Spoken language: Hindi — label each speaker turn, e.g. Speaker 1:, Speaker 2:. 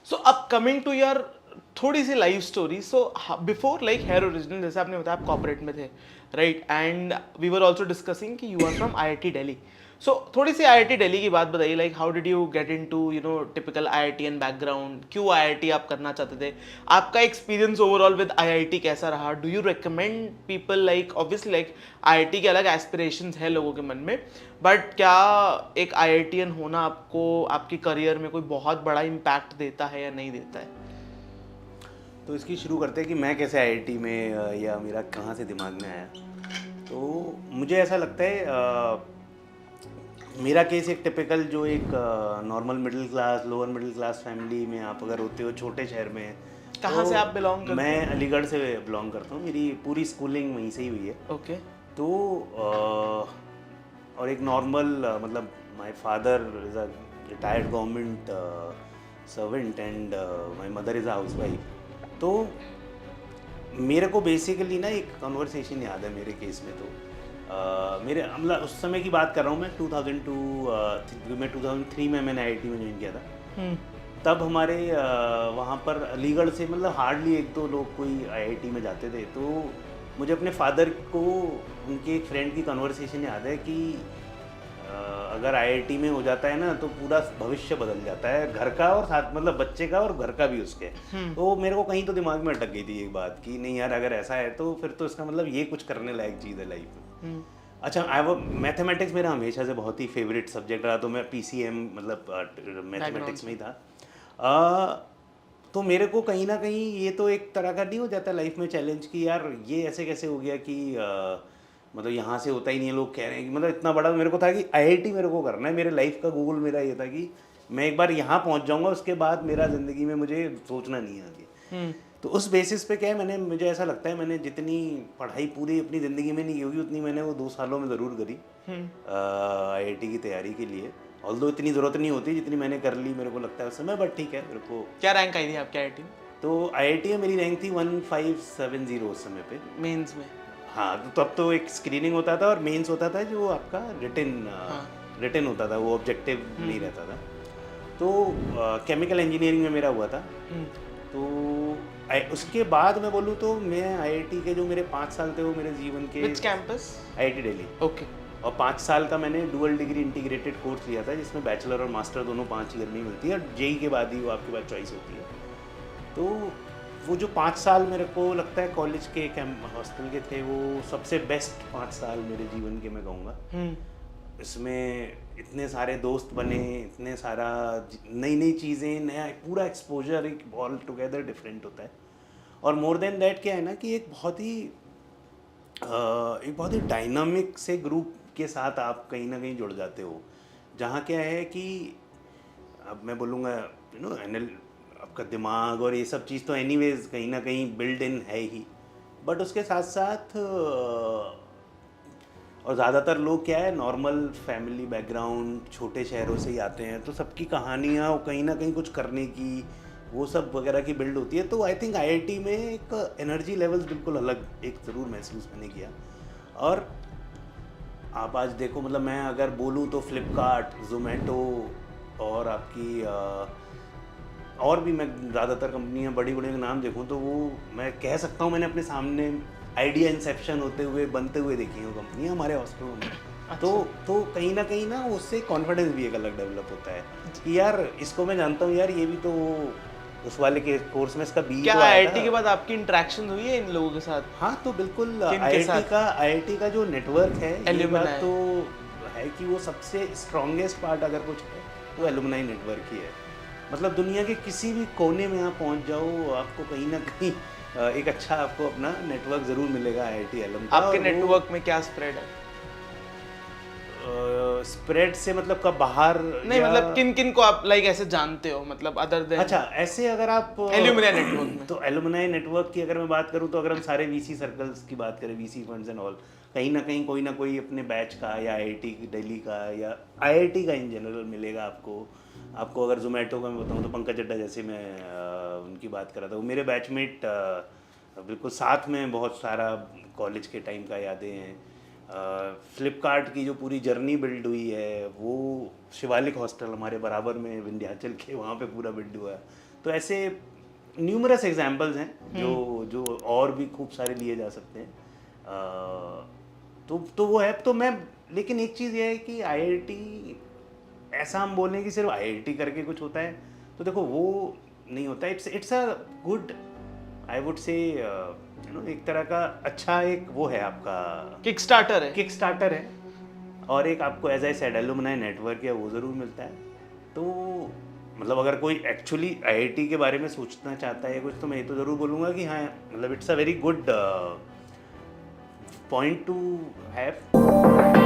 Speaker 1: सो अब कमिंग टू योर थोड़ी सी life story, so before like here original, जैसे आपने बताया आप कॉर्पोरेट में थे, right, and we were also discussing कि you are from IIT Delhi. So थोड़ी सी IIT दिल्ली की बात बताइए, like how did you get into typical IITian background, क्यों IIT आप करना चाहते थे, आपका एक्सपीरियंस ओवरऑल विद IIT कैसा रहा, do you recommend people, like obviously like IIT के अलग एस्पिरेशंस है लोगों के मन में, बट क्या एक IITian होना आपको आपकी करियर में कोई बहुत बड़ा इम्पैक्ट देता है या नहीं देता है?
Speaker 2: तो इसकी शुरू करते हैं कि मैं कैसे आईआईटी में या मेरा कहाँ से दिमाग में आया. तो मुझे ऐसा लगता है मेरा केस एक टिपिकल जो एक normal middle class lower middle class family में आप अगर होते हो छोटे शहर में.
Speaker 1: कहाँ
Speaker 2: तो
Speaker 1: से आप बिलोंग करते
Speaker 2: मैं
Speaker 1: हो?
Speaker 2: अलीगढ़ से बिलोंग करता हूँ. मेरी पूरी स्कूलिंग वहीं से ही हुई है.
Speaker 1: ओके.
Speaker 2: तो और एक नॉर्मल मतलब my father is a retired government servant and my mother is a house wife. तो मेरे को बेसिकली ना एक कन्वर्सेशन याद है मेरे केस में. तो मेरे मतलब उस समय की बात कर रहा हूँ मैं 2002 मैं 2003 में मैंने आईआईटी में ज्वाइन किया था. तब हमारे वहाँ पर अलीगढ़ से मतलब हार्डली एक दो लोग कोई आईआईटी में जाते थे. तो मुझे अपने फादर को उनके एक फ्रेंड की कन्वर्सेशन याद है कि अगर आईआईटी में हो जाता है ना तो पूरा भविष्य बदल जाता है घर का और साथ मतलब बच्चे का और घर का भी उसके. तो मेरे को कहीं तो दिमाग में अटक गई थी एक बात कि नहीं यार अगर ऐसा है तो फिर तो इसका मतलब ये कुछ करने लायक चीज़ है लाइफ में. अच्छा, आई वो मैथमेटिक्स मेरा हमेशा से बहुत ही फेवरेट सब्जेक्ट रहा. तो मैं पीसीएम मतलब मैथमेटिक्स में ही था. तो मेरे को कहीं ना कहीं ये तो एक तरह का नहीं हो जाता लाइफ में चैलेंज कि यार ये ऐसे कैसे हो गया कि मतलब यहाँ से होता ही नहीं है. लोग कह रहे हैं कि मतलब इतना बड़ा. मेरे को था कि आईआईटी मेरे को करना है. मेरे लाइफ का गोल मेरा ये था कि मैं एक बार यहाँ पहुँच जाऊँगा उसके बाद मेरा ज़िंदगी में मुझे सोचना नहीं है आगे. तो उस बेसिस पे क्या है मैंने मुझे ऐसा लगता है मैंने जितनी पढ़ाई पूरी अपनी ज़िंदगी में नहीं की होगी उतनी मैंने वो 2 सालों में ज़रूर करी आईआईटी की तैयारी के लिए. ऑल्दो इतनी ज़रूरत नहीं होती जितनी मैंने कर ली मेरे को लगता है उस समय. बट ठीक है मेरे को.
Speaker 1: क्या रैंक आई थी आपके IIT में?
Speaker 2: तो आईआईटी में मेरी रैंक थी 1570 उस समय पे.
Speaker 1: मेंस में?
Speaker 2: हाँ, तो तब तो एक स्क्रीनिंग होता था और मेंस होता था जो आपका रिटन होता था. वो ऑब्जेक्टिव नहीं रहता था. तो केमिकल इंजीनियरिंग में मेरा हुआ था. तो उसके बाद मैं बोलूँ तो मैं आईआईटी के जो मेरे 5 साल थे वो मेरे जीवन के.
Speaker 1: Which campus?
Speaker 2: IIT Delhi.
Speaker 1: Okay.
Speaker 2: और 5 साल का मैंने डुअल डिग्री इंटीग्रेटेड कोर्स लिया था जिसमें बैचलर और मास्टर दोनों 5 ईयर में मिलती है और जेई के बाद ही वो आपके पास चॉइस होती है. तो वो जो 5 साल मेरे को लगता है कॉलेज के हॉस्टल के थे वो सबसे बेस्ट 5 साल मेरे जीवन के मैं कहूँगा. इसमें इतने सारे दोस्त बने, इतने सारा नई नई चीज़ें, नया पूरा एक्सपोजर एक ऑल टुगेदर डिफरेंट होता है. और मोर देन दैट क्या है ना कि एक बहुत ही डायनामिक से ग्रुप के साथ आप कहीं ना कहीं जुड़ जाते हो जहाँ क्या है कि अब मैं बोलूँगा एनएल आपका दिमाग और ये सब चीज़ तो एनीवेज कहीं ना कहीं बिल्ड इन है ही. बट उसके साथ साथ और ज़्यादातर लोग क्या है नॉर्मल फैमिली बैकग्राउंड छोटे शहरों से ही आते हैं. तो सबकी कहानियाँ और कहीं ना कहीं कुछ करने की वो सब वगैरह की बिल्ड होती है. तो आई थिंक आईआईटी में एक एनर्जी लेवल्स बिल्कुल अलग एक ज़रूर महसूस मैंने किया. और आप आज देखो मतलब मैं अगर बोलूँ तो फ्लिपकार्ट, जोमेटो और आपकी और भी मैं ज़्यादातर कंपनियाँ बड़ी बड़ी के नाम देखूँ तो वो मैं कह सकता हूँ मैंने अपने सामने आइडिया इंसेप्शन होते हुए बनते हुए देखी हैं कंपनियाँ हमारे हॉस्पिटलों में. तो कहीं ना उससे कॉन्फिडेंस भी एक अलग डेवलप होता है कि यार इसको मैं जानता हूँ यार ये भी तो उस वाले के कोर्स में इसका बी
Speaker 1: क्या
Speaker 2: तो आया
Speaker 1: IIT
Speaker 2: था.
Speaker 1: के बाद आपकी इंटरेक्शन हुई है इन लोगों के साथ?
Speaker 2: हाँ तो बिल्कुल
Speaker 1: किनके साथ?
Speaker 2: आईआईटी का जो नेटवर्क है ये
Speaker 1: Alumni.
Speaker 2: बात तो है कि वो सबसे स्ट्रॉन्गेस्ट पार्ट अगर कुछ है तो एलुमनाई नेटवर्क ही है. मतलब दुनिया के किसी भी कोने में आप पहुंच जाओ आपको कहीं ना कहीं एक अच्छा आपको अपना नेटवर्क ज़रूर मिलेगा आईआईटी एलुम का.
Speaker 1: आपके नेटवर्क में क्या स्प्रेड है?
Speaker 2: स्प्रेड से मतलब कब बाहर
Speaker 1: नहीं मतलब किन किन को आप लाइक ऐसे जानते हो मतलब अदर देन.
Speaker 2: अच्छा ऐसे अगर आप
Speaker 1: एल्यूमिनाई नेटवर्क में.
Speaker 2: तो एलुमनाई नेटवर्क की अगर मैं बात करूं तो अगर हम सारे वीसी सर्कल्स की बात करें वीसी फंड्स एंड ऑल कहीं ना कोई अपने बैच का या आईआईटी दिल्ली का या आईआईटी का इन जनरल मिलेगा आपको अगर जोमेटो का मैं बताऊं तो पंकज चड्डा जैसे मैं उनकी बात कर रहा था वो मेरे बैचमेट बिल्कुल साथ में बहुत सारा कॉलेज के टाइम का यादें हैं. फ्लिपकार्ट की जो पूरी जर्नी बिल्ड हुई है वो शिवालिक हॉस्टल हमारे बराबर में विंध्याचल के वहाँ पे पूरा बिल्ड हुआ है. तो ऐसे न्यूमरस एग्जाम्पल्स हैं जो और भी खूब सारे लिए जा सकते हैं। तो वो है। तो मैं, लेकिन एक चीज़ ये है कि आईआईटी, ऐसा हम बोलें कि सिर्फ आईआईटी करके कुछ होता है, तो देखो वो नहीं होता। It's a good, I would say, एक तरह का अच्छा एक वो है आपका,
Speaker 1: किक स्टार्टर है।
Speaker 2: किक स्टार्टर है। और एक आपको as I said alumni network है, वो ज़रूर मिलता है। तो मतलब अगर कोई एक्चुअली आईआईटी के बारे में सोचना चाहता है कुछ, तो मैं ये तो ज़रूर बोलूँगा कि हाँ, मतलब it's a very good point two have.